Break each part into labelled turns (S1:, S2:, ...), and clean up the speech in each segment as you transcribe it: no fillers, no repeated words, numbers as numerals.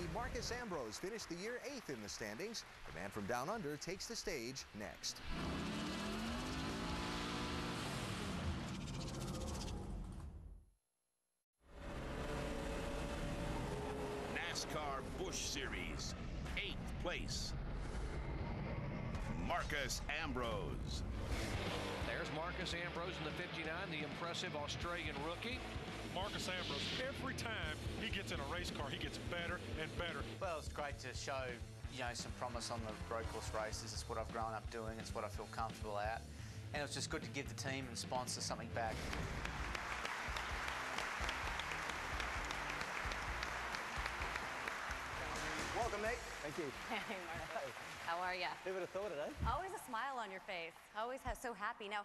S1: rookie Marcus Ambrose finished the year 8th in the standings. The man from Down Under takes the stage next.
S2: NASCAR Busch Series, 8th place, Marcus Ambrose.
S3: There's Marcus Ambrose in the 59, the impressive Australian rookie.
S4: Marcus Ambrose, every time he gets in a race car, he gets better and better.
S5: Well, it's great to show, some promise on the road course races. It's what I've grown up doing. It's what I feel comfortable at. And it was just good to give the team and sponsors something back.
S6: Welcome, Nate.
S7: Thank you.
S8: Hey, Marcus. How are you?
S7: Who would have thought it, eh?
S8: Always a smile on your face. Always so happy. Now,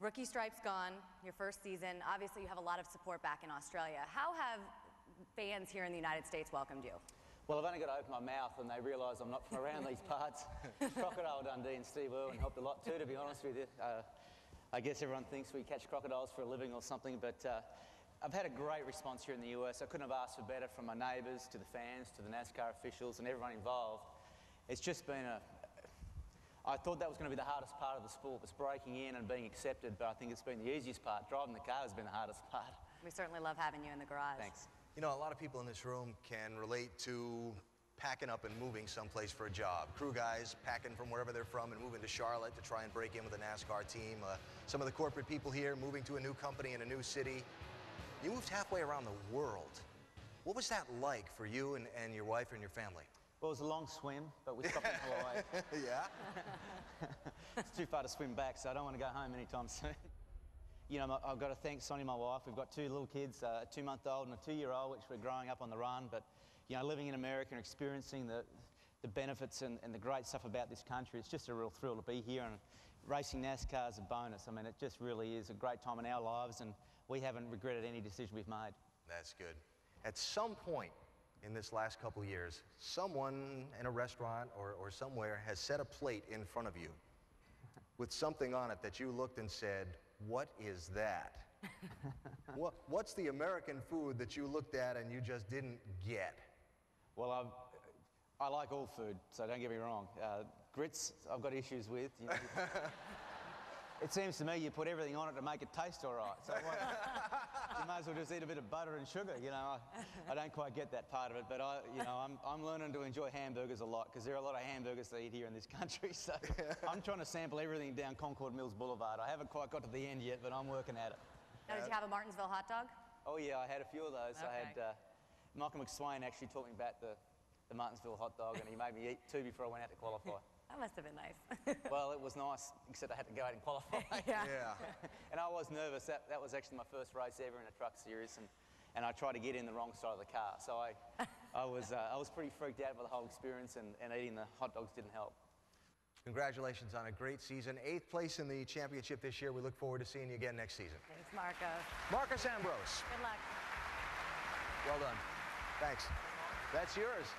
S8: rookie stripe's gone, your first season. Obviously, you have a lot of support back in Australia. How have fans here in the United States welcomed you?
S7: Well, I've only got to open my mouth and they realise I'm not from around these parts. Crocodile Dundee and Steve Irwin helped a lot too, to be honest with you. I guess everyone thinks we catch crocodiles for a living or something, but I've had a great response here in the US. I couldn't have asked for better from my neighbours, to the fans, to the NASCAR officials and everyone involved. It's just been I thought that was going to be the hardest part of the sport, was breaking in and being accepted, but I think it's been the easiest part. Driving the car has been the hardest part.
S8: We certainly love having you in the garage.
S7: Thanks.
S1: You know, a lot of people in this room can relate to packing up and moving someplace for a job. Crew guys packing from wherever they're from and moving to Charlotte to try and break in with a NASCAR team. Some of the corporate people here moving to a new company in a new city. You moved halfway around the world. What was that like for you and your wife and your family?
S7: Well, it was a long swim, but we stopped in Hawaii.
S1: Yeah?
S7: It's too far to swim back, so I don't want to go home anytime soon. I've got to thank Sonia, my wife. We've got 2 little kids, a 2-month-old and a 2-year-old, which we're growing up on the run. But, living in America and experiencing the benefits and the great stuff about this country, it's just a real thrill to be here. And racing NASCAR is a bonus. I mean, it just really is a great time in our lives, and we haven't regretted any decision we've made.
S1: That's good. At some point in this last couple of years, someone in a restaurant or somewhere has set a plate in front of you with something on it that you looked and said, "What is that?" What's the American food that you looked at and you just didn't get?
S7: Well, I like all food, so don't get me wrong. Grits, I've got issues with. It seems to me you put everything on it to make it taste all right. So you may as well just eat a bit of butter and sugar. I don't quite get that part of it, but I'm learning to enjoy hamburgers a lot, because there are a lot of hamburgers to eat here in this country. So I'm trying to sample everything down Concord Mills Boulevard. I haven't quite got to the end yet, but I'm working at it.
S8: Now, did you have a Martinsville hot dog?
S7: Oh yeah, I had a few of those.
S8: Okay.
S7: I had Michael McSwain actually taught me about the Martinsville hot dog, and he made me eat 2 before I went out to qualify.
S8: That must have been nice.
S7: Well, it was nice, except I had to go out and qualify.
S8: Yeah.
S7: And I was nervous. That was actually my first race ever in a truck series, and I tried to get in the wrong side of the car. So I was pretty freaked out by the whole experience, and eating the hot dogs didn't help.
S1: Congratulations on a great season. 8th place in the championship this year. We look forward to seeing you again next season.
S8: Thanks, Marcos.
S1: Marcus Ambrose.
S8: Good luck.
S1: Well done. Thanks. That's yours.